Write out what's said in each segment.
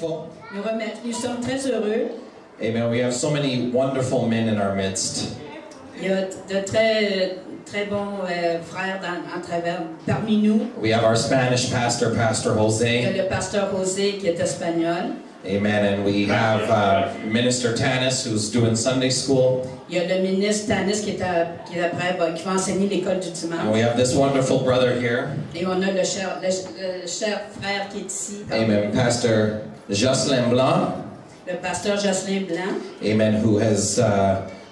thankful. Nous sommes très heureux. Amen. We have so many wonderful men in our midst. Il y a de très bons frères en travers parmi nous. We have our Spanish pastor, Pastor Il y a Jose. le pasteur José qui est espagnol. Amen. And we have Minister Tanis, who's doing Sunday school. Il y a le ministre Tanis qui va enseigner l'école du And we dimanche. have this wonderful brother here. Et on a le cher frère qui est ici. Amen. Pastor Jocelyn Blanc. Le pasteur Jocelyn Blanc. Amen. Who has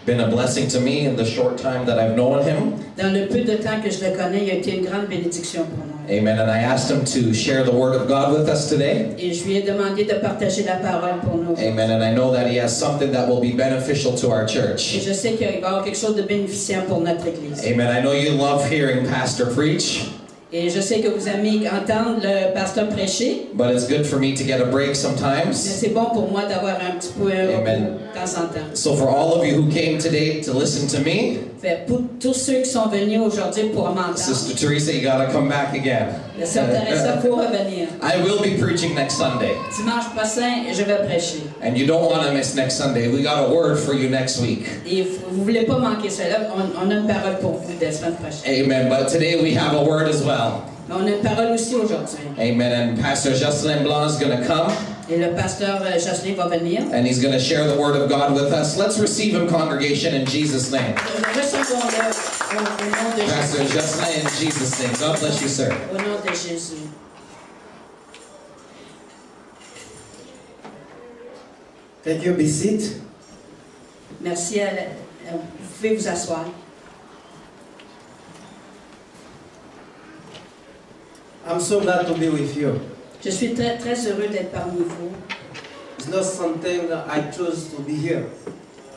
been a blessing to me in the short time that I've known him. Dans le peu de temps que je le connais, il a été une grande bénédiction pour moi. Amen. And I asked him to share the word of God with us today. Et je lui ai demandé de partager la parole pour nous. Amen. And I know that he has something that will be beneficial to our Et church. je sais qu'il va y avoir quelque chose de bénéficiant pour notre Église. Amen. I know you love hearing Pastor preach, Et je sais que vous aimez entendre le pasteur prêcher, but it's good for me to get a break mais sometimes. c'est bon pour moi d'avoir un petit peu un repos Amen. de temps en temps. So for all of you who came today to listen to me, Fait, pour tous ceux qui sont venus aujourd'hui pour m'entendre, Sister Teresa, you gotta come back again. la sœur Teresa faut revenir. I will be preaching next Sunday, Dimanche prochain, je vais prêcher. and you don't want to miss next Sunday. We got a word for you next week. Et vous ne voulez pas manquer cela, on a une parole pour vous la semaine prochaine. Amen. But today we have a word as well. Mais on a une parole aussi aujourd'hui. Amen. And Pastor Jocelyn Blanc is going to come, Et le pasteur Jocelyn va venir. and he's going to share the word of God with us. Let's receive him, congregation, in Jesus' name. Recevons-le au nom de Pastor Jésus. Jocelyn, in Jesus' name. God bless you, sir. Au nom de Jésus. Thank you. Be seated. Merci. Vous pouvez vous asseoir. I'm so glad to be with you. Je suis très, très heureux d'être parmi vous. It's not something that I chose to be here.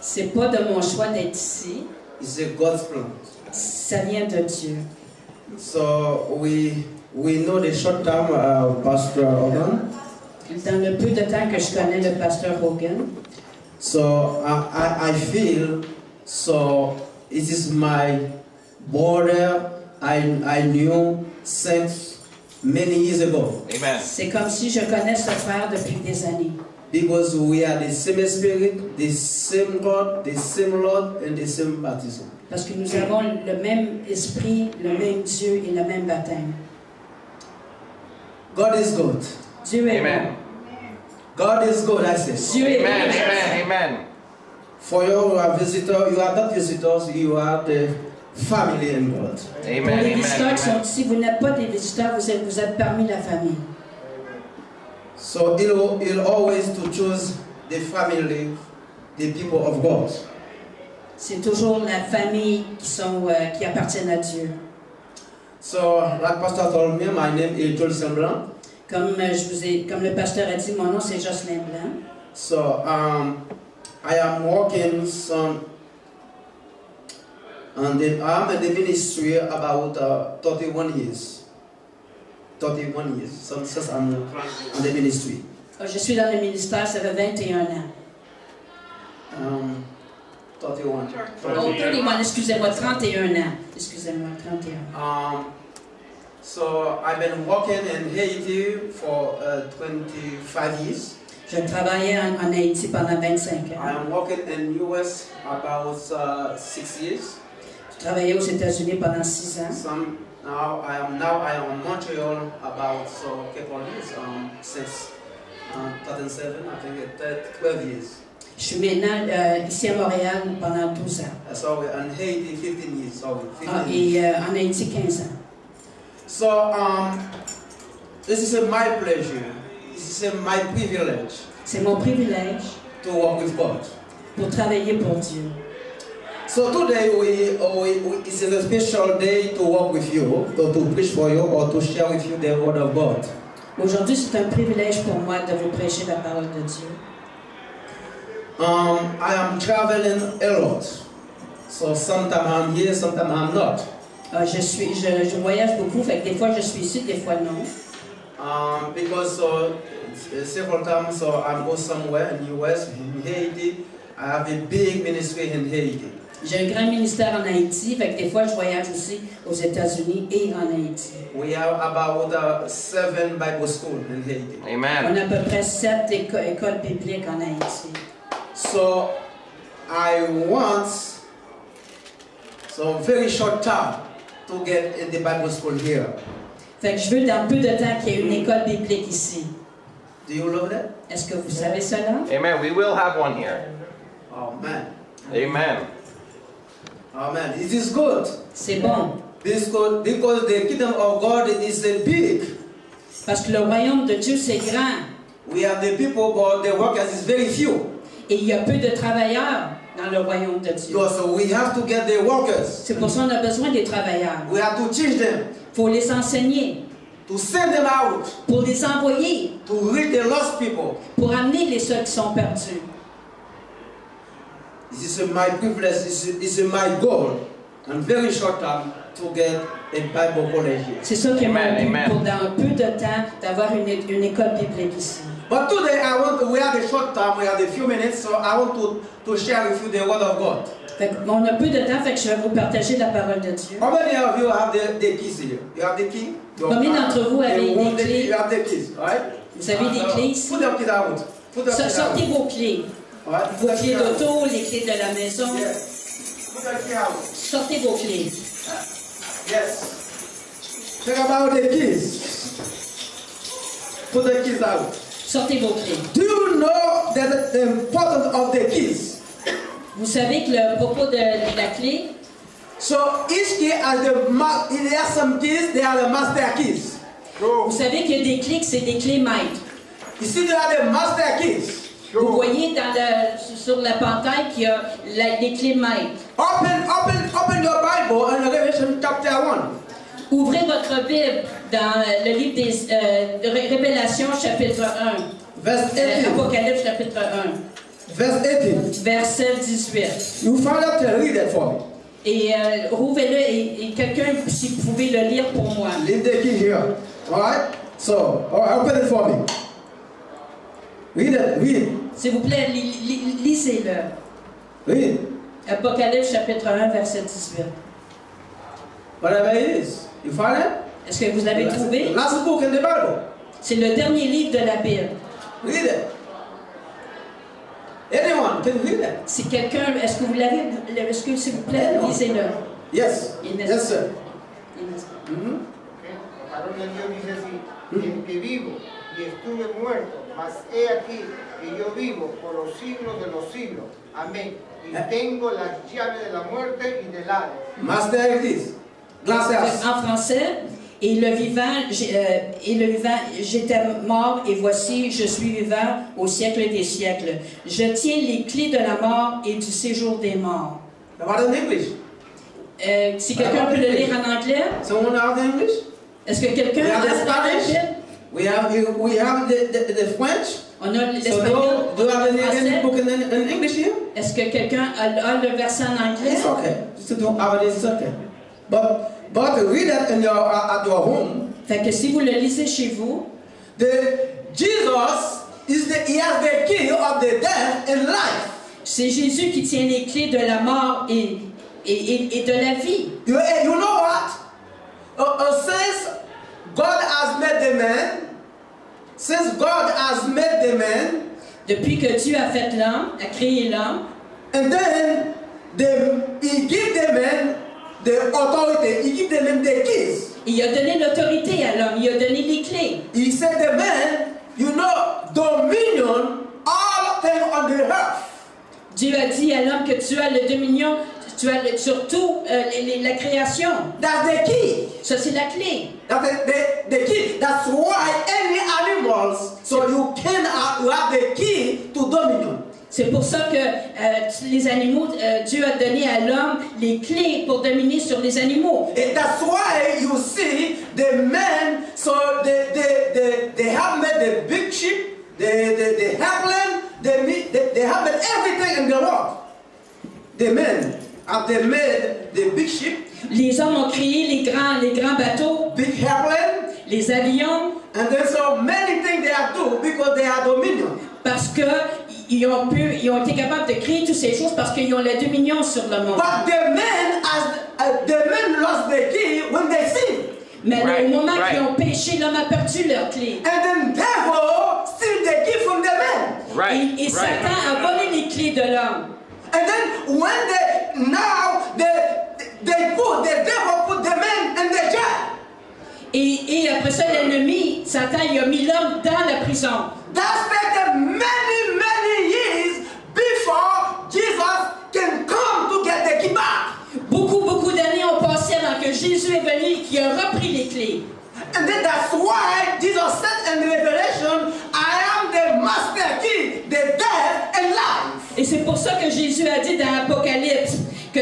C'est pas de mon choix d'être ici. It's a God's plan. Ça vient de Dieu. So we know the short term Pastor Hogan. Dans le peu de temps que je connais le pasteur Hogan, So I feel so it is my brother I knew since many years ago. Amen. c'est comme si je connais ce frère depuis des années. Because we are the same spirit, the same God, the same Lord, and the same baptism. Parce que nous avons le même esprit, le même Dieu et le même baptême. God is good. Dieu est Amen. bon. God is good, I say. Dieu est Amen. bon. Amen. Amen. For you who are visitors, you are not visitors, you are the family in God. Pour Amen. les visiteurs qui sont Amen. ici, vous n'êtes pas des visiteurs, vous êtes parmi la famille. So he'll always to choose the family, the people of God. C'est toujours la famille qui appartiennent à Dieu. So like Pastor told me, my name is Jocelyn Blanc. Comme le pasteur a dit, mon nom c'est Jocelyn Blanc. So I am working I'm in the ministry about 31 years. 31 years. So since I'm in the ministry. Je suis dans le ministère, ça fait 21 ans. 31. Oh, 31, excusez-moi, 31 ans. Excusez-moi, 31. So I've been working in Haiti for 25 years. Je travaillais en Haïti pendant 25 I ans. am working in US about 6 years. Je travaillais aux États-Unis pendant 6 ans. Now I am in Montreal about a couple of years since 2007. I think it's 12 years. Je suis maintenant ici à Montréal pendant 12 ans. So we're in Haiti 15 years. Sorry, 15 Ah, years. et en Haïti 15 ans. So this is my pleasure. This is my privilege C'est mon privilège to work with God. pour travailler pour Dieu. So today it's a special day to work with you, to preach for you, or to share with you the word of God. Aujourd'hui, c'est un privilège pour moi de vous prêcher la parole de Dieu. I am traveling a lot, so sometimes I'm here, sometimes I'm not. Je voyage beaucoup, fait que des fois je suis ici, des fois non. Because several times I go somewhere in US, in Haiti. I have a big ministry in Haiti. J'ai un grand ministère en Haïti, fait que des fois je voyage aussi aux États-Unis et en Haïti. We have about 7 Bible schools in Haiti. On Amen. a à peu près 7 écoles bibliques en Haïti. So I want some very short time to get in the Bible school here. Fait que je veux dans peu de temps qu'il y ait une école biblique ici. Do you love that? Est-ce que vous savez cela? Amen. We will have one here. Oh man. Amen. Oh man. It is good. C'est bon. This good because the kingdom of God is big. Parce que le royaume de Dieu, c'est grand. We have the people, but the workers is very few. Et il y a peu de travailleurs dans le royaume de Dieu. So we have to get the workers. C'est pour ça qu'on a besoin des travailleurs. We have to teach them, Il faut les enseigner, to send them out, pour les envoyer, to reach the lost people. pour amener les ceux qui sont perdus. This is my privilege, this is my goal, and very short time to get a Bible college here. C'est ça qui est mon Amen, but amen. pour dans peu de temps d'avoir une école biblique ici. But today we have a short time, we have a few minutes, so I want to share with you the word of God. Fait que, on a peu de temps, fait que je vais vous partager la parole de Dieu. How many of you have the keys here? You have the key? Combien d'entre vous avez You des clés? You have the keys, right? Vous avez des clés ici? Put the keys out. Put the keys Sortez out. vos clés. Right? Vos clés d'auto, les clés de la maison. Yes. Put the key out. Sortez vos clés. Yes. Check about the keys. Put the keys out. Sortez vos clés. Do you know the importance of the keys? Vous savez que le propos de la clé, So each key has there are some keys, they are the master keys. vous savez qu'il y a des clés que c'est des clés maîtres. You see, they are the master keys. Vous voyez sur la pantaille qu'il y a les clés maîtres. Open your Bible in Revelation chapter 1. Ouvrez votre Bible dans le livre de Révélation chapitre 1. Verse 18. Apocalypse chapitre 1. Verse 18. Verset 18. You find out and read it for me. Et ouvrez-le et quelqu'un, si vous pouvez le lire pour moi. Leave the key here. Alright? So, open it for me. Read it. Read it. S'il vous plaît, lisez-le. Read it. Apocalypse chapitre 1, verset 18. Whatever it is. You find it? Est-ce que vous l'avez trouvé? Last book in the Bible. C'est le dernier livre de la Bible. Read it. Anyone can read it. Si quelqu'un, est-ce que vous l'avez? Est-ce que, s'il vous plaît, lisez-le. Yes. Yes, sir. La palabra de Dios dice así, en que vivo y estuve muerto, mas he aquí que yo vivo por los siglos de los siglos. Amén. Y tengo las llaves de la muerte y del Hades. Master it is. Gracias. En français, et le vivant, j'étais mort et voici, je suis vivant au siècle des siècles. Je tiens les clés de la mort et du séjour des morts. What in English? Si quelqu'un peut le lire en anglais, Someone have the English? est-ce que quelqu'un We have the a Spanish. l'anglais? We have the French. On a So l'espagnol, do you have any français. book in English here? Est-ce que quelqu'un a le verset en anglais? It's okay. Just don't have it. It's okay. But read it in your at your home. Fait que si vous le lisez chez vous, Jesus he has the key of the death and life. c'est Jésus qui tient les clés de la mort et de la vie. You know what? Since God has made the man, Depuis que Dieu a fait l'homme, a créé l'homme, and then he give the man the authority. He give the man the keys. il a donné l'autorité à l'homme, il a donné les clés. He said, the man, dominion, all things on the earth. Dieu a dit à l'homme que tu as le dominion, tu as sur tout la création. That's the key. Ça, c'est la clé. That's the key. That's why any animals, so you have the key to dominion. C'est pour ça que les animaux, Dieu a donné à l'homme les clés pour dominer sur les animaux. And that's why you see the men, so they have made the big ship, the airplane, they have made everything in the world. The men have they made the big ship, Les hommes ont créé les grands bateaux, big airplane, les avions, and then so many things they have do because they have dominion. parce que ils ont été capables de créer toutes ces choses parce qu'ils ont la dominion sur le monde. But the men lost their key when they sinned. Mais au moment qu'ils ont péché, l'homme a perdu leur clé. And then devil steal the key from the men. Et Satan a volé les clés de l'homme. And then when the devil put the men in the jail. Et après ça, l'ennemi, Satan, il a mis l'homme dans la prison. That's taken many years before Jesus can come to get the key back. Beaucoup d'années ont passé avant que Jésus est venu et qu'il a repris les clés. And then that's why Jesus said in Revelation, I am the master key, the death and life. Et c'est pour ça que Jésus a dit dans l'Apocalypse que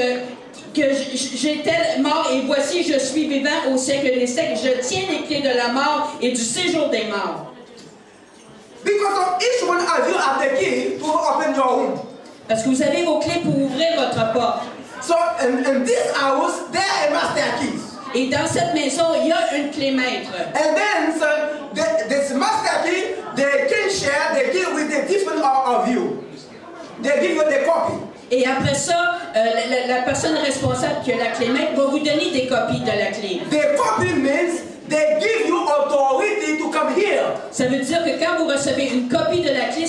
j'étais mort et voici je suis vivant au siècle des siècles. Je tiens les clés de la mort et du séjour des morts. Because of each one of you have the key to open your home. Parce que vous avez vos clés pour ouvrir votre porte. So in this house, there are master keys. Et dans cette maison, il y a une clé maître. And then this master key, they can share the key with the different of you. They give you the copy. Et après ça, la personne responsable qui a la clé maître va vous donner des copies de la clé. The copy means they give you authority to come here. Ça veut dire que quand vous recevez une copie de la clé,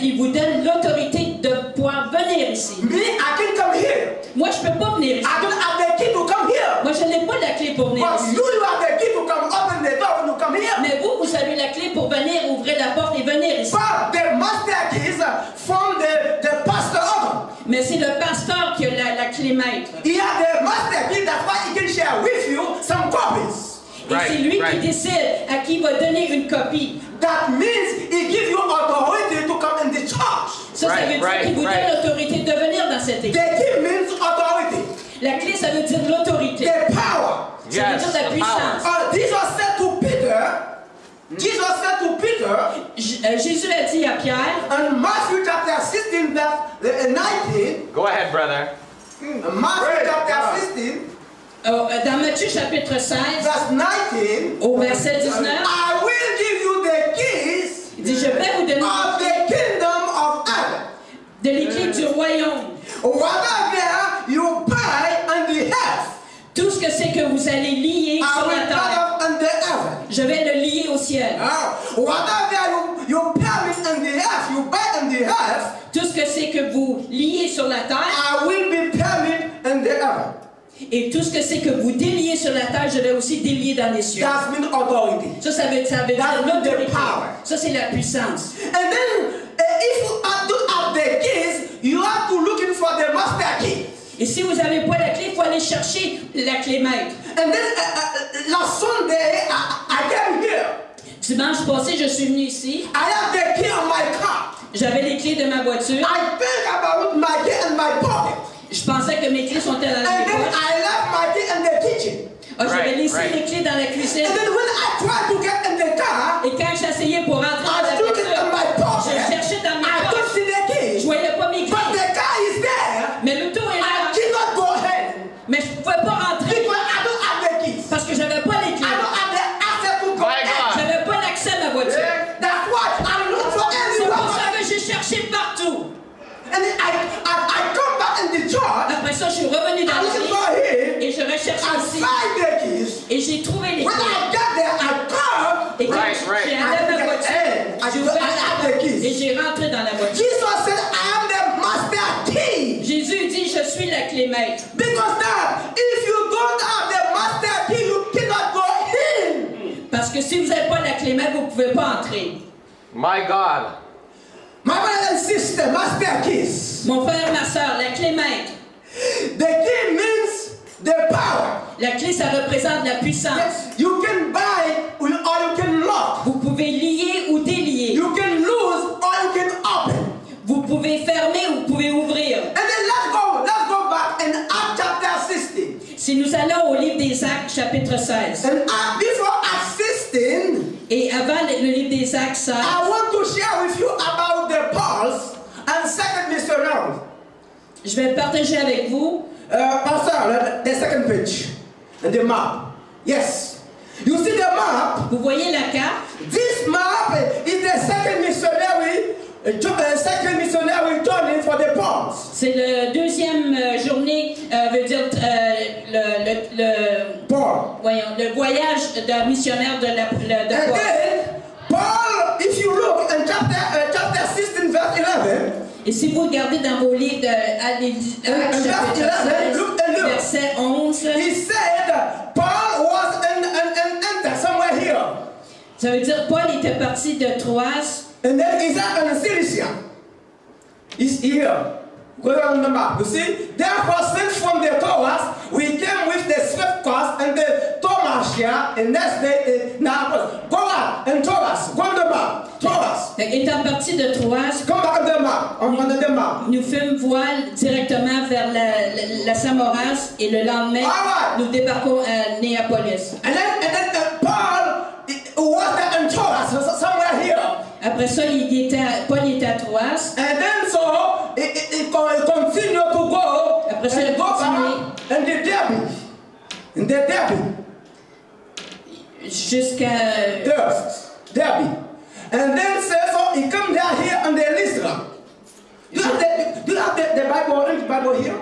il vous donne l'autorité de pouvoir venir ici. Me, I can come here. Moi, je ne peux pas venir ici. I don't have the key to come here. Moi, je n'ai pas la clé pour venir But ici. you have the key to come open the door when you come here. Mais vous avez la clé pour venir ouvrir la porte et venir ici. But the master keys from the pastor over. Mais c'est le pasteur qui a la clé maître. He has the master key, that's why he can share with you some copies. Et c'est lui qui décide à qui il va donner une copie. That means he gives you authority to come in the church. Ça veut dire qu'il vous donne l'autorité de venir dans cette église. The key means authority. La clé, ça veut dire l'autorité. The power. Ça veut dire la puissance. Jesus said to Peter, Jésus a dit à Pierre, in Matthew chapter 16, verse 19. Go ahead, brother. Matthew chapter 16. Dans Matthieu chapitre 16, Verse 19, au verset 19, I will give you the keys il dit, je vais vous donner of the kingdom of heaven. de les clés du royaume. Whatever you buy on the earth, Tout ce que c'est que vous allez lier I sur will la terre, buy on the heaven. je vais le lier au ciel. Whatever you permit on the earth, you buy on the earth, Tout ce que c'est que vous liez sur la terre, I will be permit in the heaven. et tout ce que c'est que vous déliez sur la terre, je vais aussi délier dans les cieux. That means authority. Ça veut dire That's l'autorité. the power. Ça, c'est la puissance. And then, if you don't have the keys, you have to looking for the master key. Et si vous n'avez pas la clé, il faut aller chercher la clé maître. And then last Sunday, I came here. Dimanche passé, je suis venu ici. I have the key on my car. J'avais les clés de ma voiture. I think about my key in my pocket. Je pensais que mes clés sont dans And mes then poches. I left my key in the kitchen. J'avais laissé les clés dans la cuisine. And then when I tried to get in the car, Et quand j'essayais pour rentrer dans I la took it in voiture, my je pocket. cherchais dans mes I don't poches. see the key. Je voyais pas mes But clés. the car is there. Mais l'auto est I là. cannot go ahead. Mais je ne pouvais pas rentrer Because I don't have the keys. parce que j'avais pas les I clés. don't have the access to go My ahead. God. J'avais pas l'accès à ma voiture. That's why I look for C'est pour everywhere. ça que j'ai cherché partout. And then I come back in the church. Après ça, je suis revenu dans I look l'église for here. et je recherchais I ici. find the keys. Et j'ai trouvé les When clés. I got there, I come. Et quand Right. j'ai allé à ma voiture, j'ai ouvert I have the la porte et keys. j'ai rentré dans la voiture. Jesus said, I am the master key. Jésus dit, je suis la clé maître. Because now, if you don't have the master key, you cannot go in. Parce que si vous n'avez pas la clé maître, vous ne pouvez pas entrer. My God. My brother and sister, master keys. Mon frère, ma soeur, la clé maître. The key means the power. La clé, ça représente la puissance. You can buy or you can lock. Vous pouvez lier ou délier. You can lose or you can open. Vous pouvez fermer ou vous pouvez ouvrir. And then let's go back in Acts chapter 16. Si nous allons au livre des Actes, chapitre 16. And before Acts 16, Et avant le livre des Actes 16, I want to share with you about the Pauls and second missionary. je vais partager avec vous. Pastor, the second page, the map. Yes. You see the map? Vous voyez la carte? This map is the second missionary second missionary returning for the Pauls. C'est le deuxième journée, veut dire le voyage d'un missionnaire de And Paul. then, Paul, if you look in chapter 16, verse 11, Et si vous regardez dans vos livres Actes chapitre 16, verset 11, he said Paul was in somewhere here. ça veut dire Paul était parti de Troas. And then he's in Cilicia. He's here. Go on the map. You see? Therefore, since from the Troas, we came with the swift course and the Thomasia, and next day, now go on and Troas. Go on the map. Troas. Étant parti de Troas, Come back on the map. On the map. nous fûmes voile directement vers la Samoras et le lendemain, nous débarquons à Néapolis. And then Paul was there in Troas, somewhere here. Après ça, Paul était à Troas. And then so it continued to go. Après ça, il a and go continué back and the Derby. jusqu'à Derby. And then so he come down here on the Lystra. Do you have the Bible, English Bible here?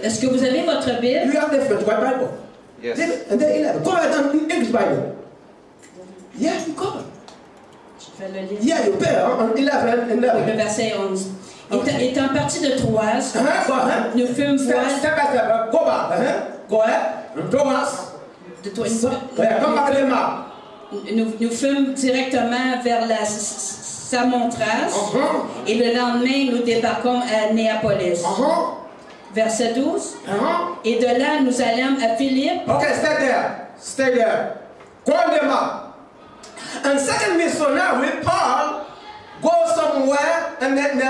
Est-ce que vous avez votre Do Bible? you have the French Bible? Yes. And then 11. Go ahead on English Bible. Yeah, you cover. Je vais le lire. Yeah, you better on 11 and 11. Le verset 11. Étant parti de Troas, Go ahead. nous fûmes voile. Step by step. Go back. Go ahead. Thomas. Come back to the map. Nous fûmes directement vers la Samothrace et le lendemain nous débarquons à Néapolis. Verset 12. Et de là nous allâmes à Philippe. Okay, stay there. Go on the map. And second missionary, Paul, go somewhere and then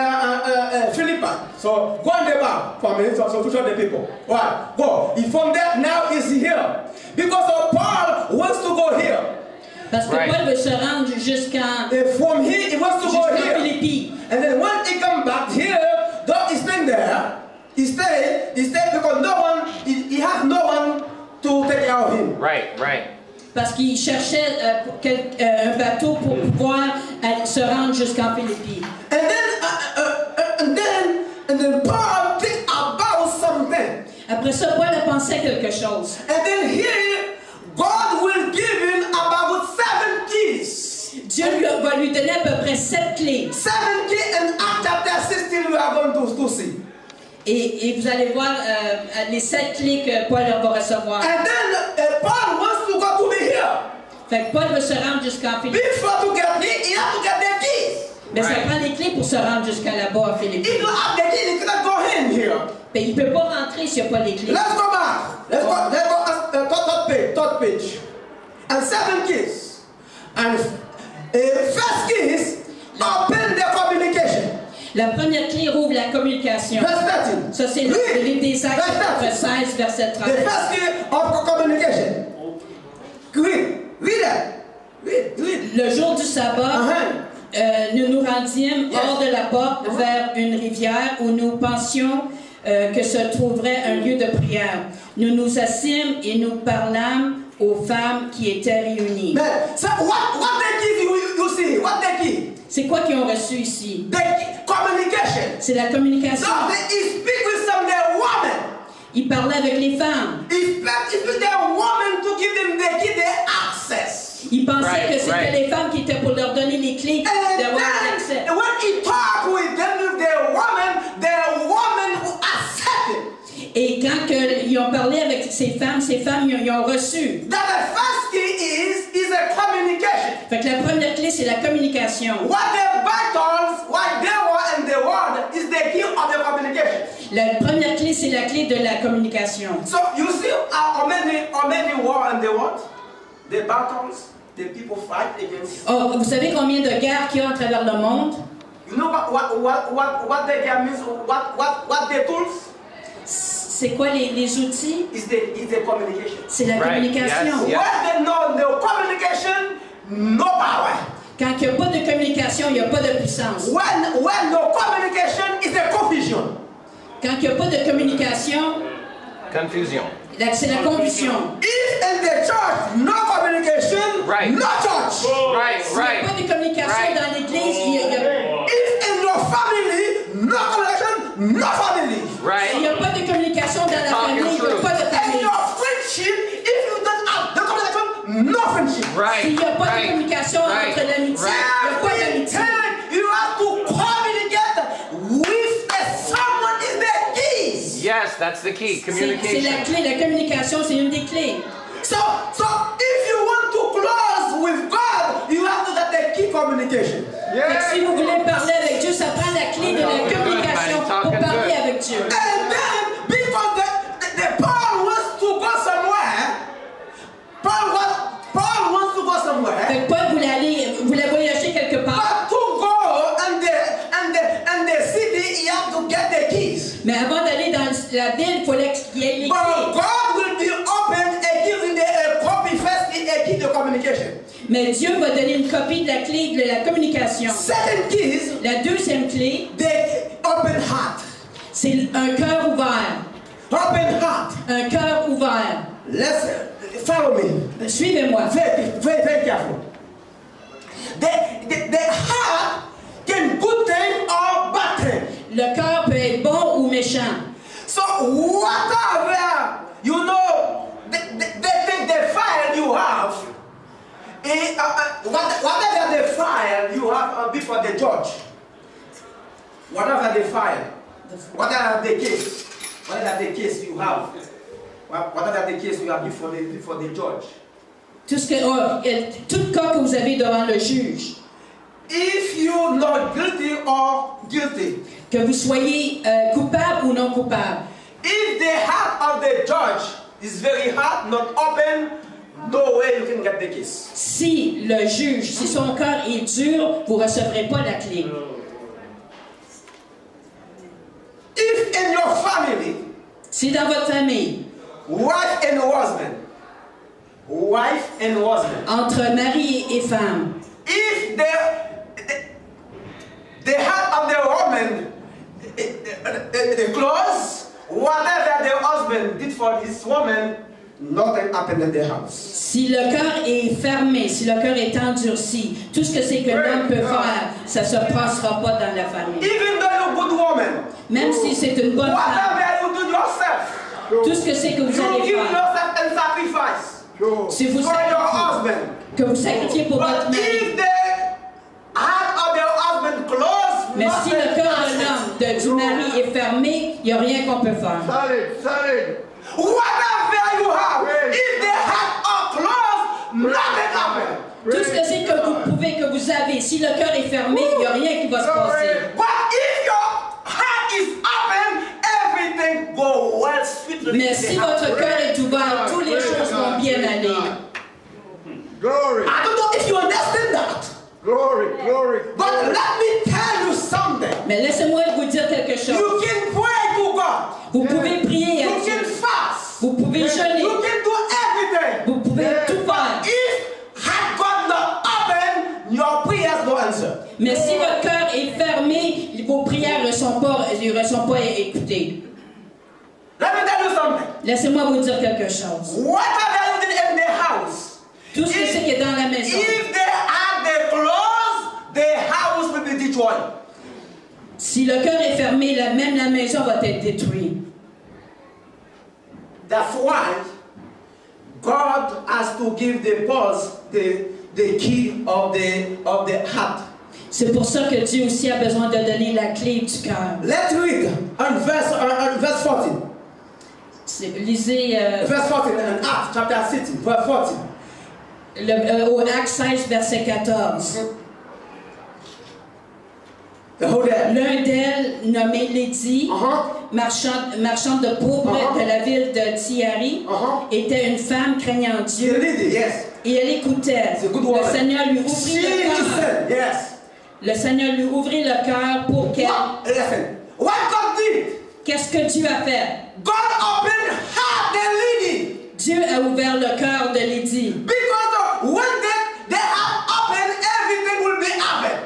Philippi. So go on the map for me, so to show the people. Right, go. From there, now is here. Because of Paul wants to go here. Parce que Paul veut se rendre jusqu'en From here, he wants to go here. Philippi. And then when he come back here, though he's been there, he stay because no one, he has no one to take care of him. Right. Parce qu'il cherchait un bateau pour pouvoir se rendre jusqu'en Philippi. And then Paul think about something. Après ça, Paul a pensé à quelque chose. And then here, God will give him about 7 keys. Dieu va lui donner à peu près 7 clés. 7 keys in Acts chapter 16 we are going to see. Et vous allez voir les 7 clés que Paul va recevoir. And then Paul wants to go to be here. Fait que Paul veut se rendre jusqu'en Philippi. Before to get here, he has to get the keys. Mais ça prend les clés pour se rendre jusqu'à là-bas à Philippi. If you have the keys, you cannot go in here. Mais il ne peut pas rentrer s'il n'y a pas les clés. Let's go back. Let's go third page. And 7 keys. And first keys open the communication. La première clé rouvre la communication. Verse 13. Ça, c'est le livre des Actes, chapitre 16, verset 13. The first key of communication. Read that. Read. Le jour du sabbat, nous nous rendîmes hors de la porte vers une rivière où nous pensions que se trouverait un lieu de prière. Nous nous assîmes et nous parlâmes aux femmes qui étaient réunies. So what they give you see? What they give? C'est quoi qu'ils ont reçu ici? The communication. C'est la communication. So he speak with some the woman. Il parlait avec les femmes. He speak the woman to give them the access. Il pensait que c'était les femmes qui étaient pour leur donner les clés d'avoir l'accès. And when he talked with them, the woman who accepted. Et quand ils ont parlé avec ces femmes ils ont reçu. That the first key is a communication. Fait que la première clé, c'est la communication. What the battles, what they were in the world is the key of the communication. La première clé, c'est la clé de la communication. So you see how many war in the world? The battles, the people fight against. Oh, vous savez combien de guerres qu'il y a à travers le monde? You know what the guerre means? What the tools? C'est quoi les outils? Is the communication. C'est la communication. Yes. When they know no communication, no power. Quand il n'y a pas de communication, il n'y a pas de puissance. When no communication is a confusion. Quand il n'y a pas de communication, Confusion. c'est la confusion. If in the church no communication, no church. Right. S'il n'y a pas de communication dans l'église, il y a... If in no family. S'il Right. n'y a pas de communication dans la Talking famille, il n'y a truth. pas de And famille. your friendship, if you don't have the communication, no friendship. Right. S'il n'y a pas de Right. communication Right. entre l'amitié, il n'y a pas d'amitié. Every time you have to communicate with someone is the keys. Yes, that's the key. C'est la Communication. clé, la communication, c'est une des clés. So if you want to close with God, you have to get the key communication. Fait que si vous voulez parler avec Dieu, ça prend la clé de la communication pour parler avec Dieu. And then, because the Paul wants to go somewhere, Paul wants to go somewhere, Fait que Paul voulait voyager quelque part. but to go and the city, you have to get the keys. Mais avant d'aller dans la ville, il fallait qu'il y ait les But clés. God will be open and giving a copy first, a key to communication. Mais Dieu va donner une copie de la clé de la communication. Second keys, La deuxième clé, the open heart. c'est un cœur ouvert. Open heart. Un cœur ouvert. Let's follow me. Suivez-moi. Very careful. The heart can good thing or bad thing. Le cœur peut être bon ou méchant. So whatever you know, the file you have, whatever the file you have before the judge, whatever the file, whatever the case you have, whatever the case you have before the judge. Tout cas que vous avez devant le juge, If you not guilty or guilty, que vous soyez coupable ou non coupable, if the heart of the judge is very hard, not open, no way you can get the case. si le juge, si son cœur est dur, vous ne recevrez pas la clé. If in your family, Si dans votre famille, wife and husband, entre mari et femme, if the heart of the woman the close, whatever the husband did for his woman, nothing happened in the house. si le cœur est fermé, si le cœur est endurci, tout ce que c'est que l'homme peut faire, ça ne se passera pas dans la famille. Even though you're a good woman, Même si c'est une bonne femme, whatever you do yourself, tout ce que c'est que vous you allez give faire, yourself and sacrifice si vous for your sacrifiez, husband. que vous sacrifiez pour votre But mari. if the heart of your husband closed, Mais si le cœur de nothing l'homme, du mari est fermé, il n'y a rien qu'on peut faire. whatever you have, if the heart are closed, nothing happens. Tout ce que c'est que vous avez, si le cœur est fermé, il n'y a rien qui va se passer. But if your heart is open, everything go well sweetly. Mais si votre cœur est ouvert, toutes les choses vont bien aller. Glory, I don't know if you understand that. glory, glory. But let me tell you something. Mais laissez-moi vous dire quelque chose. You can pray to God. Vous pouvez prier à You Dieu. can fast. Vous pouvez jeûner. You can do everything. Vous pouvez tout faire. If heart God not open, your prayers no answer. Mais si votre cœur est fermé, vos prières ne sont pas écoutées. Let me tell you something. Laissez-moi vous dire quelque chose. Whatever you did in the house, Tout ce que c'est qui est dans la maison, if they are the close, the house will be destroyed. si le cœur est fermé, même la maison va être détruite. That's why God has to give the pulse the key of the heart. C'est pour ça que Dieu aussi a besoin de donner la clé du cœur. Let's read on verse 14. Lisez Verse 14 in Acts chapter 16, verse 14. au Acte 16, verset 14. Hold that. L'un d'elles, nommé Lydie, marchande de pourpre de la ville de Thiari, était une femme craignant Dieu. Yes. Et elle écoutait. C'est good Le word. Seigneur lui She ouvrit le cœur. listened. Yes. Le Seigneur lui ouvrit le cœur pour qu'elle... Listen. What God did? Qu'est-ce que Dieu a fait? God opened heart the lady. Dieu a ouvert le cœur de Lydie. Because when they are open, everything will be open.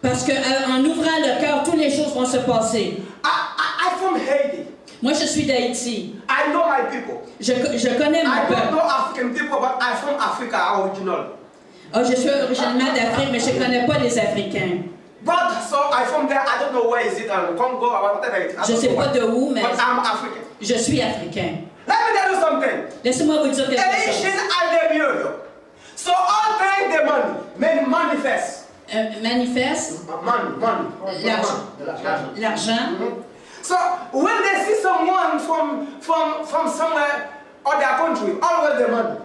Parce qu'en ouvrant le cœur, toutes les choses vont se passer. I'm from Haiti. Moi, je suis d'Haïti. I know my people. Je connais I mon don't peuple. know African people, but I'm from Africa original. Je suis originalement d'Afrique, mais je ne connais pas les Africains. But so I from there. I don't know where is it. Congo or whatever. I Je ne don't sais know pas where. de où, mais But I'm African. je suis africain. Let me tell you something. Laissez-moi vous dire quelque chose. Asian are the miracle. So all things the money may manifest. Manifeste Money. l'argent. So when they see someone from somewhere other country, always the money.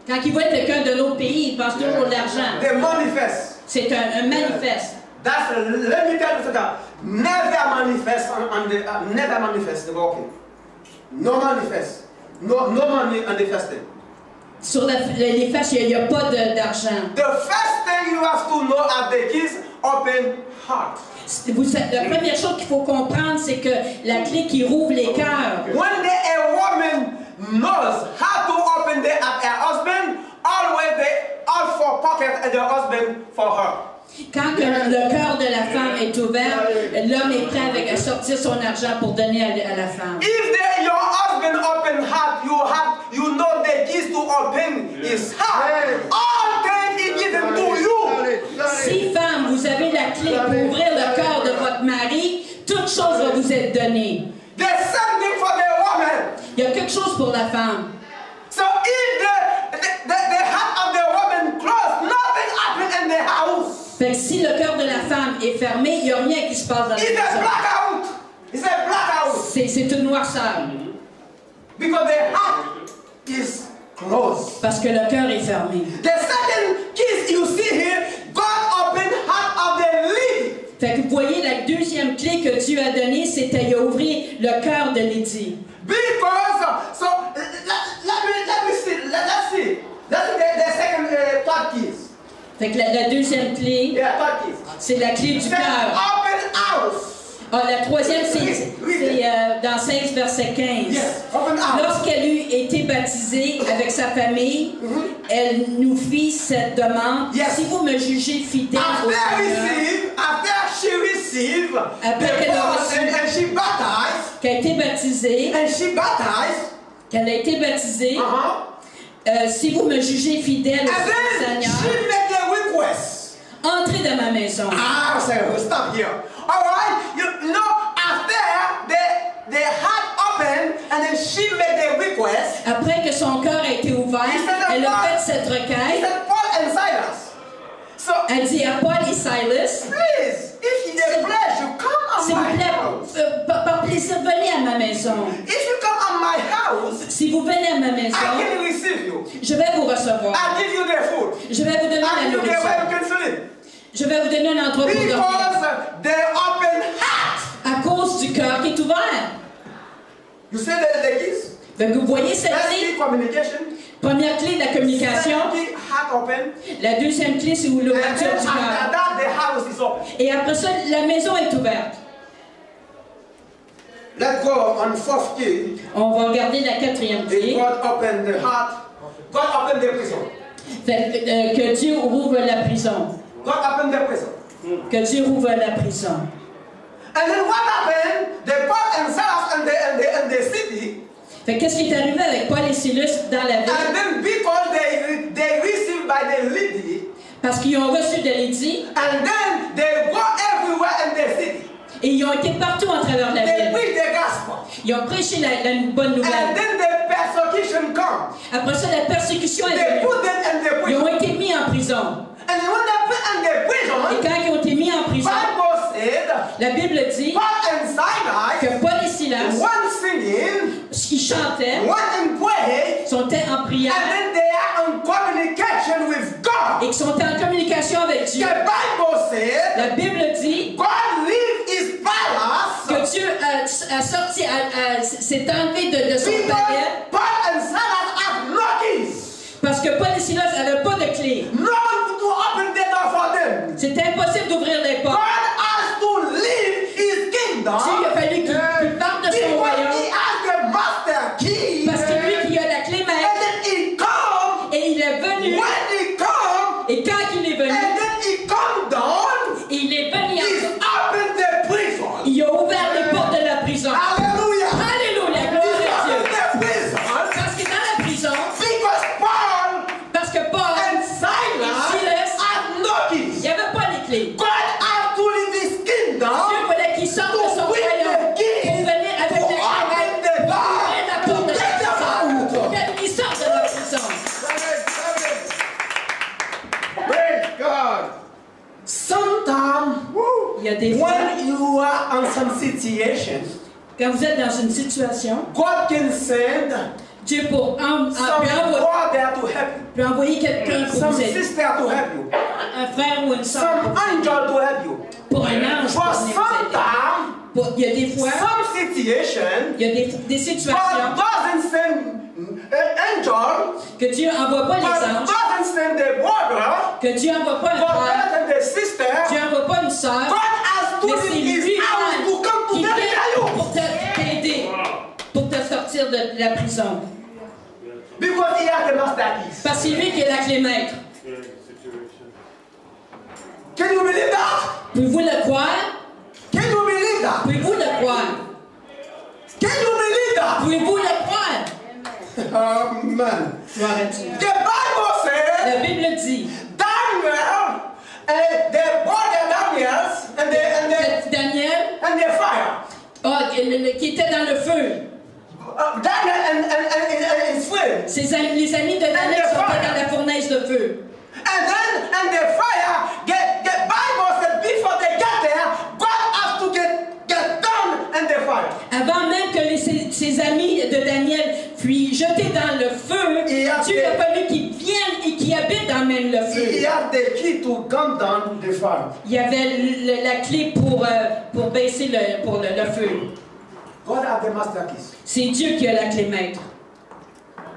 Quand ils voient quelqu'un de l'autre pays, ils pensent toujours de l'argent. They manifest. C'est un manifeste. That's let me tell you that never manifest the walking. No manifest. No money manifesting. Sur les fesses, il n'y a pas d'argent. The first thing you have to know as the kids, open heart. La première chose qu'il faut comprendre, c'est que la clé qui rouvre les cœurs. When a woman knows how to open her husband, always they all for pocket and the husband for her. Quand le cœur de la femme est ouvert, l'homme est prêt à sortir son argent pour donner à la femme. If your husband open heart, you know the keys to open his heart. All things he given to you. Si femme, vous avez la clé pour ouvrir le cœur de votre mari, toute chose va vous être donnée. There's something for the woman. Il y a quelque chose pour la femme. So if the heart of the woman closed, nothing happens in the house. Fait que si le cœur de la femme est fermé, il n'y a rien qui se passe dans la It's a maison. blackout. It's a blackout. C'est une noirceur. Because the heart is closed. Parce que le cœur est fermé. The second keys you see here, God opened heart of the lady. Fait que vous voyez, la deuxième clé que Dieu a donnée, c'était il a ouvert le cœur de Lydie. Because so let me see. Let's see. That's the second third keys. Fait que la deuxième clé, Yeah, third keys. c'est la clé du Say cœur. open house. Ah, la troisième, c'est dans 16, verset 15. Yes, open house. Lorsqu'elle eut été baptisée avec sa famille, elle nous fit cette demande. Yes. Si vous me jugez fidèle au Seigneur, After she received Après the qu'elle a Lord reçu- and she baptized, qu'elle a été baptisée, qu'elle a été baptisée, si vous me jugez fidèle and au then Seigneur, she made the request. entrez dans ma maison. So stop here. All right, you know after the heart opened and then she made the request. Après que son cœur a été ouvert, elle a fait cette He requête. said, Paul and Silas. So Elle dit à Paul et Silas, please, if you the pleasure, come s'il on vous my plaît, house. par plaisir, venez à ma maison. If you come on my house, Si vous venez à ma maison, I can receive you. je vais vous recevoir. I give you the food. Je vais vous donner I la give you the way nourriture. you can sleep. Je vais vous donner un endroit pour dormir. Because they open heart. À cause du cœur qui est ouvert. You see the keys? Donc, vous voyez cette First clé? key, communication. Première clé de la communication. Second key, heart open. La deuxième clé, c'est And l'ouverture then du after cœur. that, the house is open. Et après ça, la maison est ouverte. Let's go on fourth key. On va regarder la quatrième clé. God opened the heart. God opened the prison. Fait, que Dieu rouvre la prison. God opened the prison. Que Dieu rouvre la prison. And then what happened? The Paul and Silas and the city. Fait qu'est-ce qui est arrivé avec Paul et Silas dans la ville? And then because they received by the lady. Parce qu'ils ont reçu de Lydie And then they go everywhere in the city. et ils ont été partout à travers la They ville. preach the gospel. Ils ont prêché la bonne And nouvelle. then the persecution comes. Après ça, la persécution est They venue. put them in the Ils prison. ont été mis en prison. And when they put in the Et prison, quand ils ont été mis en prison, Bible said, la Bible dit Paul and Silas, que Paul et Silas, one singing, qui chantaient, one in prayer, sont en prière and then they are in communication with God. et qui sont en communication avec The Dieu. Bible said, La Bible dit God leave his palace que Dieu a sorti, s'est enlevé de son because palais Paul and Silas have no keys. parce que Paul et Silas n'avaient pas de clé. No one to open the door for them. C'était impossible d'ouvrir les God portes. has to leave his kingdom Dieu a fallu qu'il parte de son because royaume he has the master key. parce que lui qui a la clé And maître then he come. et il est venu When he come, et quand il est venu, and then he come down, il est venu, he's opened the prison. il a ouvert les portes de la prison. Hallelujah. Alléluia, gloire He's à Dieu. opened the prison Parce que dans la prison, because Paul parce que Paul and Silas Quand vous êtes dans une situation, God can send Dieu peut some brother to help peut envoyer quelqu'un you, pour some vous aider. sister to help you, Un frère ou une soeur. some angel to help you. Pour un ange For pour venir vous aider. sometimes, Il y a des fois, some situation, il y a des situations God doesn't send an angel, que Dieu n'envoie pas les God anges, doesn't send the brother, que Dieu n'envoie pas un God frère, doesn't send the sister. Dieu n'envoie pas une soeur, God has mais to c'est leave his house lui-même to come to qui deliver vient you. pour t'aider, pour te sortir de la prison. Because he has the master keys. Parce que c'est lui qui est la clé maître. Can you believe that? Pouvez-vous le croire? Can you believe that? Pouvez-vous le croire? Can you believe that? Pouvez-vous le croire? Amen. Gloire à Dieu. The Bible says La Bible dit Daniel and the brother Daniels que Daniel, and the fire. qui était dans le feu, Daniel and his friends. les amis de Daniel sont dans la fournaise de feu. And the fire, the Bible said before they get there, God has to get down in the fire. Avant même que ses amis de Daniel fuient jetés dans le feu, Dieu a fallu qu'ils viennent et qu'ils habitent dans même le feu. He had the key to come down the fire. Il y avait la clé pour baisser le feu. God has the master keys. C'est Dieu qui a la clé maître.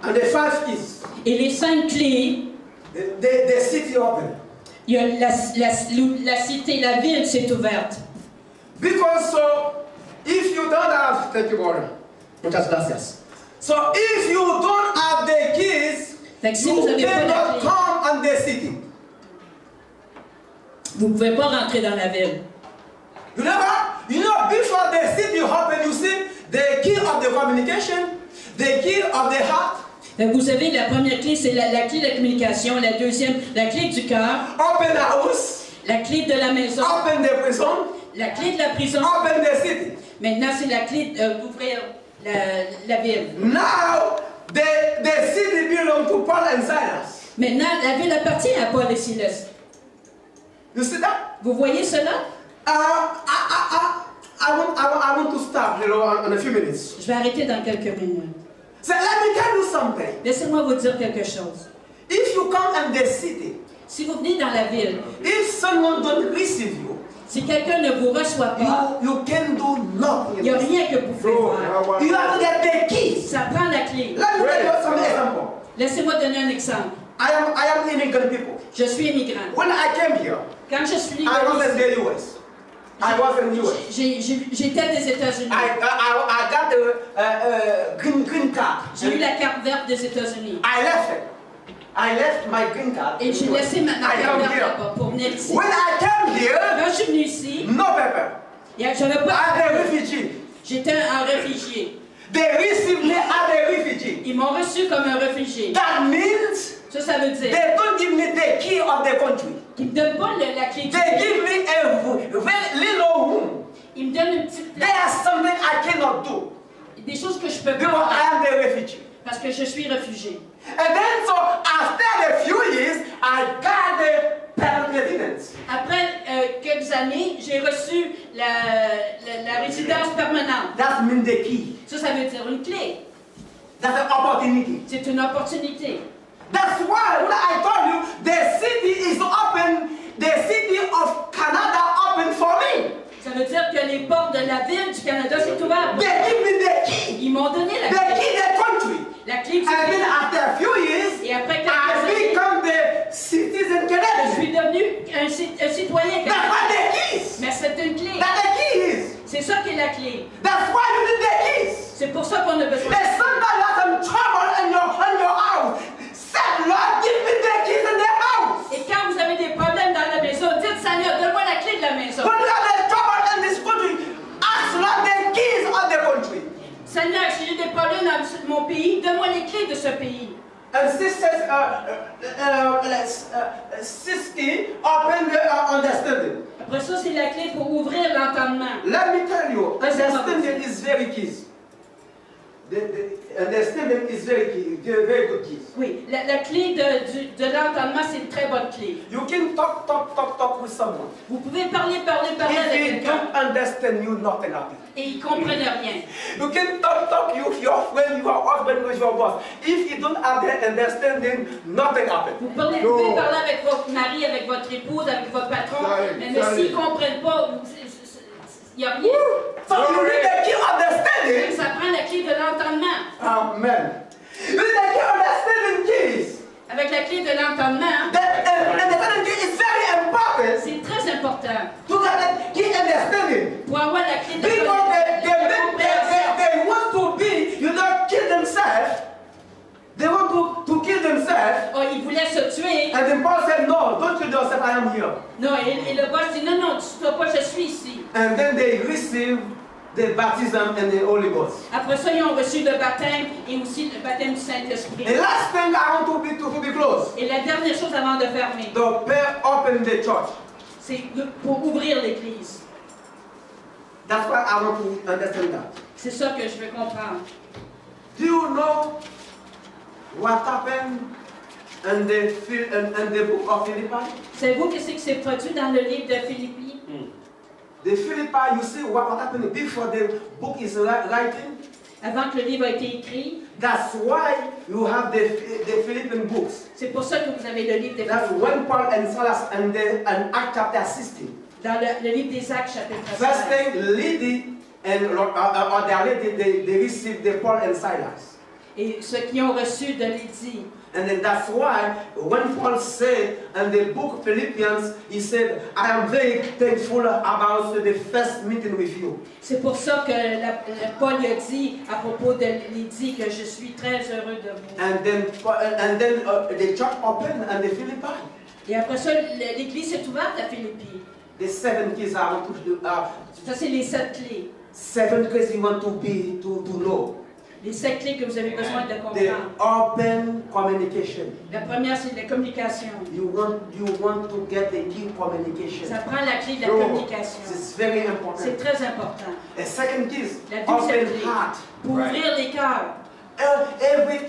And the 5 keys, Et les 5 clés, the city open. il y a la cité, la ville s'est ouverte. Because so, if you don't have, thank you, Lord. Muchas gracias. So if you don't have the keys, Fait que si you vous n'avez pas la cannot clé, come on the city. vous ne pouvez pas rentrer dans la ville. You know, before the city open, you see the key of the communication, the key of the heart. Vous savez, la première clé, c'est la clé de la communication. La deuxième, la clé du cœur. Open house, La clé de la maison. open the prison, La clé de la prison. open the city. Maintenant, c'est la clé d'ouvrir la ville. Now, the city belongs to Paul and Silas. Maintenant, la ville appartient à Paul et Silas. You see that? Vous voyez cela? I want to stop, in a few minutes. Je vais arrêter dans quelques minutes. So let me tell you something. Laissez-moi vous dire quelque chose. If you come in the city, Si vous venez dans la ville, if someone don't receive you, si quelqu'un ne vous reçoit pas, you can do nothing. il n'y a rien que vous pouvez faire. You have to get the keys. Ça prend la clé. Let me tell you some example. Laissez-moi donner un exemple. I am immigrant people. Je suis immigrant. When I came here, Quand je suis I was in arrivé the US. I was in US. ici, j'étais des États-Unis. I got a green card. J'ai eu la carte verte des États-Unis. I left it. I left my green card. Et j'ai laissé ma I carte come verte here. là-bas pour venir ici. When I came here, Quand je suis venu ici, no paper. j'avais I'm pas a de refugee. J'étais un réfugié. They received me as a refugee. Ils m'ont reçu comme un réfugié. That means Ça veut dire they don't give me the key of the country. qu'ils ne me donnent pas la clé du They pays. give me a very little room. Ils me donnent une petite place. There's something I cannot do Des choses que je peux because pas I faire am the refugee. parce que je suis réfugié. And then so after a few years, I got the permanent residence. Après quelques années, j'ai reçu la résidence permanente. That means the key. Ça veut dire une clé. That's an opportunity. C'est une opportunité. That's why when I told you the city is open, the city of Canada open for me. Ça veut dire que les portes de la ville du Canada sont ouvertes. They give me the key. Ils m'ont donné la The clé. key the country. La clé du And then pays. after a few years, Et après quelques I années, become the citizen je Canadian. suis devenu un citoyen That's canadien. what the keys. Mais c'est une clé. That the key is. C'est ça qui est la clé. That's why you need the keys. C'est pour ça qu'on a besoin. There's sometimes you have some trouble in your house. Say, Lord, give me the keys in the house. Et quand vous avez des problèmes dans la maison, dites Seigneur, donne-moi la clé de la maison. When you have trouble in this country, ask Lord the keys of the country. Seigneur, si j'ai des problèmes dans mon pays, donne-moi les clés de ce pays. And sisters, 60 open the understanding. Après ça, c'est la clé pour ouvrir l'entendement. Let me tell you, understanding is very key. The understanding is very key, very good key. Oui, la clé de l'entendement, c'est une très bonne clé. You can talk with someone. Vous pouvez parler avec If he quelqu'un. don't understand you, nothing happens. et ils ne comprennent rien. You can talk with your friend, your husband, with your boss. If you don't have that understanding, nothing happens. Vous pouvez parler avec votre mari, avec votre épouse, avec votre patron, mais s'ils ne comprennent pas, il n'y a rien. So you need the key understanding. Ça prend la clé de l'entendement. Amen. You need the key understanding keys. Avec la clé de l'entendement, And the understanding key is very important c'est très important to get that key understanding. pour avoir la clé de People compréhension. they want to be, you know, kill themselves. They want to kill themselves. Oh, ils voulaient se tuer. And then Paul said, no, don't kill yourself, I am here. Non, et le boss dit, non, non, tu ne dois pas, je suis ici. And then they receive the baptism and the Holy Ghost. Après ça, ils ont reçu le baptême et aussi le baptême du Saint-Esprit. The last thing I want to be close. Et la dernière chose avant de fermer, The prayer open the church. c'est pour ouvrir l'Église. That's why I want to understand that. C'est ça que je veux comprendre. Do you know what happened in the book of Philippi? Savez-vous ce qui s'est produit dans le livre de Philippiens? The Philippi, you see what happened before the book is writing? Avant que le livre ait été écrit, That's why you have the Philippian books. c'est pour ça que vous avez le livre des That's Philippiens. when Paul and Silas and Acts chapter 16. Dans le livre des Actes, chapitre First 16. thing, Lydie and their lady, they received the Paul and Silas. Et ceux qui ont reçu de Lydie. And then that's why when Paul said in the book Philippians, he said, I am very thankful about the first meeting with you. C'est pour ça que Paul a dit à propos de Lydie que je suis très heureux de vous. And then the church opened and the Philippi. Et après ça, l'Église s'est ouverte à Philippi. The 7 keys I want to Ça, c'est les 7 clés. 7 keys you want to know. Les 7 clés que vous avez besoin de The comprendre. open communication. La première, c'est la communication. You want to get the key communication. Ça prend la clé de la communication. It's very C'est important. très important. The second key is La deuxième open clé, heart. pour ouvrir les cœurs.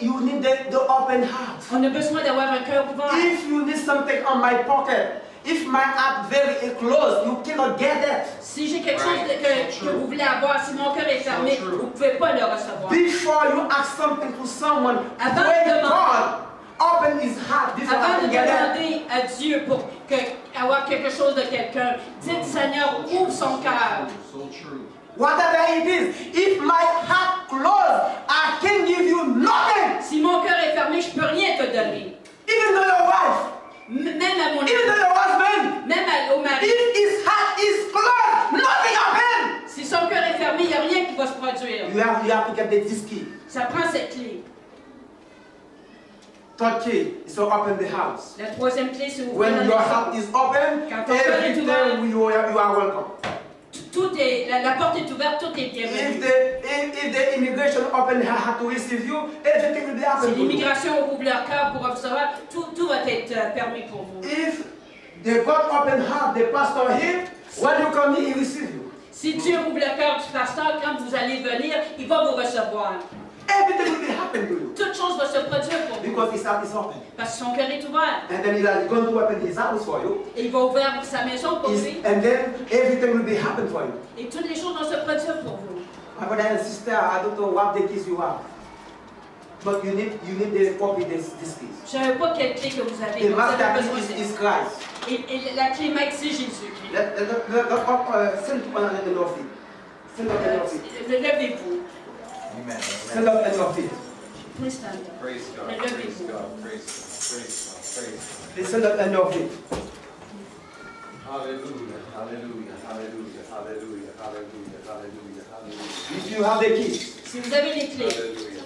You need the open heart. On a besoin d'avoir un cœur ouvert. If you need something on my pocket, if my heart very close, you cannot get it. Si j'ai quelque chose que vous voulez avoir, si mon cœur est fermé, vous ne pouvez pas le recevoir. Before you ask something to someone, Avant pray de God, open his heart before Avant I de get it. demander à Dieu pour avoir quelque chose de quelqu'un, dites Seigneur, ouvre son cœur. Whatever it is, if my heart closed, I can give you nothing. Si mon cœur est fermé, je ne peux rien te donner. Even though your wife, Même à mon even though your husband, même au mari. if his heart is closed, nothing happens. Si son cœur est fermé, il n'y a rien qui va se produire. You have to get this key. Ça prend cette clé. Third key is to open the house. La troisième clé, c'est ouvrir When la your maison. heart is open, Quand ton cœur est ouvert, everything you are welcome. tout est, la porte est ouverte, tout est bienvenu. If the immigration open her heart to receive you, everything will be Si happening. to you. l'immigration ouvre leur cœur pour recevoir, tout va être permis pour vous. If the God open heart, the pastor here, when you come here, he receive you. Si Dieu ouvre le cœur du pasteur, quand vous allez venir, il va vous recevoir. Everything will be happening to you. Toute chose va se produire pour vous. Because his heart is open. Parce que son cœur est ouvert. And then he is going to open his house for you. Et il va ouvrir sa maison pour lui. And then everything will be happening for you. Et toutes les choses vont se produire pour vous. My brother and sister, I don't know what the keys you have. But you need to copy this keys. Je ne sais pas quelle clé que vous avez. The mais vous avez master besoin key de is Christ. Et la clé maître, c'est Jésus-Christ. Send on your feet. Stand up on your feet. Levez-vous. Amen. Stand up on your feet. Please stand up. Praise God. Praise God. Praise God. Praise God. Praise God. Stand up on your feet. Hallelujah. Hallelujah. Hallelujah. Hallelujah. Hallelujah. Hallelujah. Hallelujah. If you have the keys, Si vous avez les clés, Hallelujah.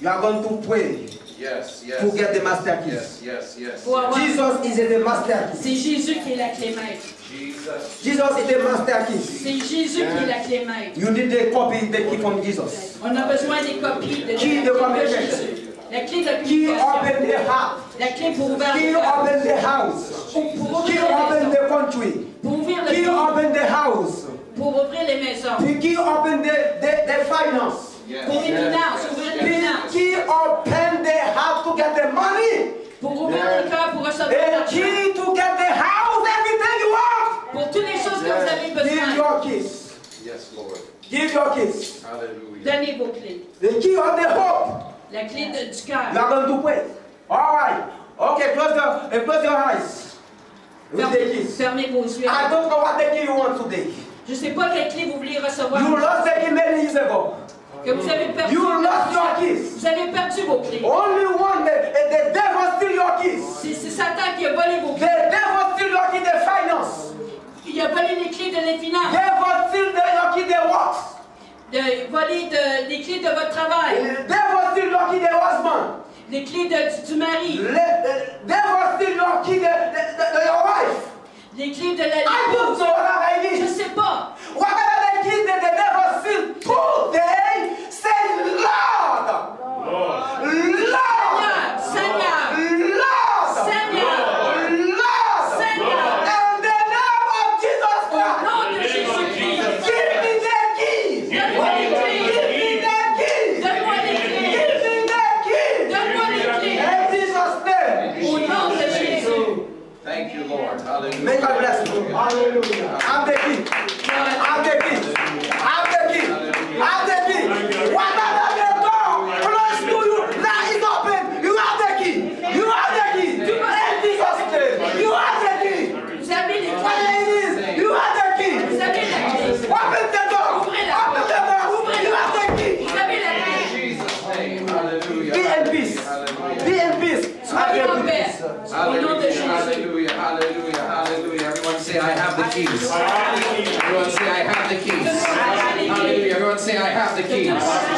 you are going to pray Yes. Yes. to get the master keys. Yes. Yes. Yes. pour avoir... Jesus is the master key. C'est Jésus qui est la clé maître. Jesus. Jesus is the master key. C'est Jésus qui est la clé maître. You need to copy the key from Jesus. On a besoin des copies de Key la de clé de communication. Jésus. La clé de Key communication. open the heart. La clé pour ouvrir Key le cœur. open the house. Pour Key ouvrir open les the maisons. country. Pour ouvrir le Key pays. open the house. Pour ouvrir les maisons. Key open the finance. Yes. Pour les finances. Ouvrir les finances. Key open the house to get the money. Pour ouvrir le cœur, pour recevoir The l'argent. key to get the house, everything you want. Pour toutes les choses que vous avez Give besoin. your keys. Yes, Lord. Give your keys. Hallelujah. Donnez vos clés. The key of the hope. La clé du You cœur. are going to pray. All right. Okay, close your eyes. With the keys. Fermez vos yeux. I don't know what the key you want today. Je ne sais pas quelle clé vous voulez recevoir. You lost the key many years ago. Que vous avez perdu. You lost your keys. Vous avez perdu vos clés. Only one, the devil steal your keys. C'est Satan qui a volé vos The clés. devil steal your key, the finance. Il a volé les clés de les finances. Devil steal your key, the works. De voler les clés de votre travail. The devil steal your key, the husband. Les clés du mari. The devil steal your key, your wife. Les clés de la I don't l'épouse. know what I Je need. ne sais pas. Whatever the keys that the devil steal today, say Lord. Lord. Seigneur. Lord. Seigneur. Lord. Seigneur. In the name of Jesus Au Christ. nom de Jésus-Christ. Give me the keys. Donne-moi les clés. Give me the keys. Donne-moi les clés. Give me the keys. Donne-moi les clés. In Jesus' name. Au nom de Jésus. Thank you, Lord. Hallelujah. May God bless you. Hallelujah. I'm the key. I'm the key. I'm the key. I'm the key. Whatever the door close to you, now it's open. You have the key. You have the key. In Jesus' name. You have the key. Vous avez les Whatever clés. it is, you have the key. Vous avez la clé. Open the door. Open the door. You have the key. Vous avez la clé. In Jesus' name. Hallelujah. Be in peace. Hallelujah. Be in peace. Soyez en paix. Au nom de Hallelujah. Jésus. Hallelujah. Hallelujah. Hallelujah. Everyone say, I have the keys. Everyone say, I have the keys. Hallelujah. Everyone say, I have the keys.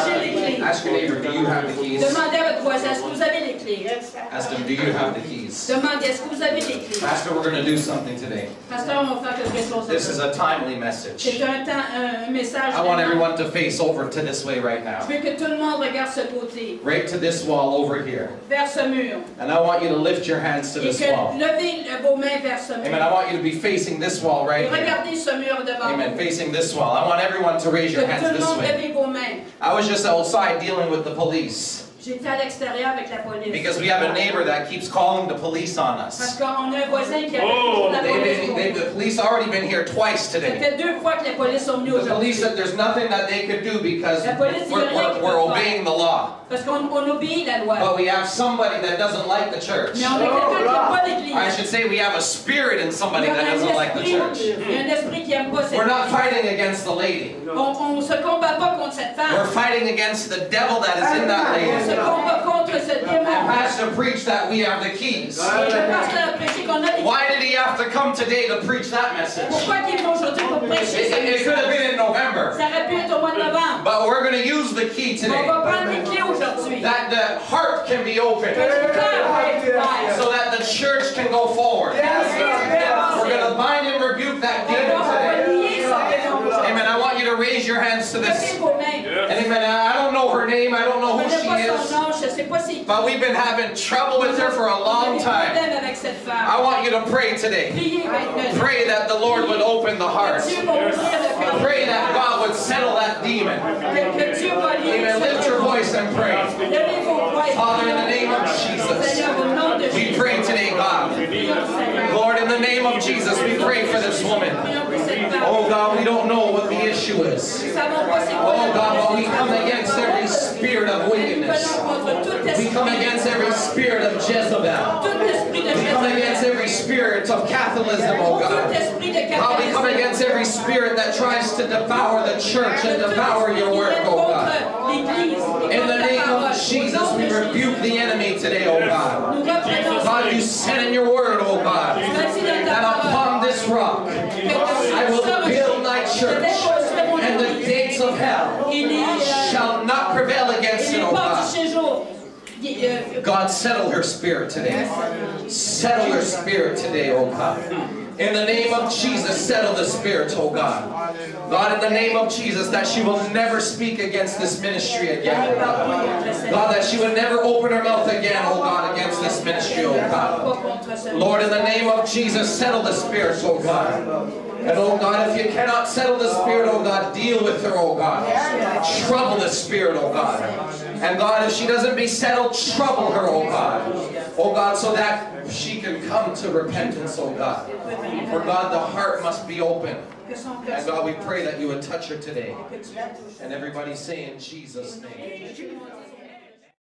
J'ai les clés. Ask your neighbor, do you have the keys? Demandez à votre voisin, est-ce que vous avez les clés? Ask them, do you have the keys? Demandez, est-ce que vous avez les clés? Pastor, we're going to do something today. Pasteur, on va faire quelque chose. This is a timely message. C'est un message. I want everyone to face over to this way right now. Je veux que tout le monde regarde ce côté, Right to this wall over here. vers ce mur. And I want you to lift your hands to Et this que wall. levez vos mains vers ce Amen. mur. I want you to be facing this wall Et right here. regardez ce mur devant Amen. vous. Facing this wall. I want everyone to raise Que your tout hands le this monde way. levez vos mains. I was just outside dealing with the police J'étais à l'extérieur avec la police. because we have a neighbor that keeps calling the police on Parce us. qu'on a un voisin qui avait toujours la police. The police already been here twice Ça today. fait 2 fois que les polices sont venus The police aujourd'hui. said there's nothing that they could do because La police dit rien qu'ils we're peuvent obeying the law. Parce qu'on obéit la loi. But we have somebody that doesn't like the church. Mais on a quelqu'un qui n'aime pas l'église. I should say we have a spirit in somebody that doesn't like the church. Il y a un esprit qui n'aime pas cette We're not église. fighting against the lady. On ne se combat pas contre cette We're femme. fighting against the devil that is in that On se lady. combat contre ce And démon. Pastor preached that we have the keys. Et le pasteur a prêché qu'on a les Why did he have to come today to preach that message? Pourquoi qu'il est venu aujourd'hui pour prêcher ce It could have message? been in November. Ça aurait pu être au mois de novembre. But we're going to use the key On today. va prendre les clés aujourd'hui. That the heart can be Que opened. le cœur va être ouvert. So that the church can go forward. We're going to bind and rebuke that demon On va today. lier ce démon. Amen. I want you to raise your hands to Levez this. vos mains. And amen. I don't know her name. I don't know Je who ne connais she pas is. son nom, je ne sais pas si... But we've been having trouble with her for a long time. Avec cette femme. I want you to pray today. Priez maintenant. Pray that the Lord would open the heart. Dieu va ouvrir le cœur. Pray that God would settle that demon. Que Dieu va lier Amen. ce Lift your démon. voice and pray. Levez vos voix et Father, in the priez. name of Jesus, Seigneur, au nom de we Jésus. pray today, God. Prions, Seigneur. Lord, in the name of Jesus, we pray for this woman. Prions pour cette femme. Oh God, we don't know what the issue is. Nous savons pas c'est quoi Oh le God, but we problème. come against every spirit of Nous wickedness. venons contre tout We esprit. come against every spirit of Jezebel. Tout esprit de We come against Jésus. every spirit of Catholicism, oh Tout God. esprit de God, we come catholicisme. against every spirit that tries to devour the church and devour your work, oh God. In the name of Jesus, we rebuke the enemy today, oh God. God, you said in your word, oh God, that upon this rock I will build my church, and the gates of hell shall not prevail against it, oh God. God, settle her spirit today. Settle her spirit today, oh God. In the name of Jesus, settle the spirit, oh God. God, in the name of Jesus, that she will never speak against this ministry again, oh God. God, that she would never open her mouth again, oh God, against this ministry, oh God. Lord, in the name of Jesus, settle the spirits, oh God. And oh God, if you cannot settle the spirit, oh God, deal with her, oh God. Trouble the spirit, oh God. And God, if she doesn't be settled, trouble her, oh God. Oh God, so that she can come to repentance, oh God. For God, the heart must be open. And God, we pray that you would touch her today. And everybody say in Jesus' name.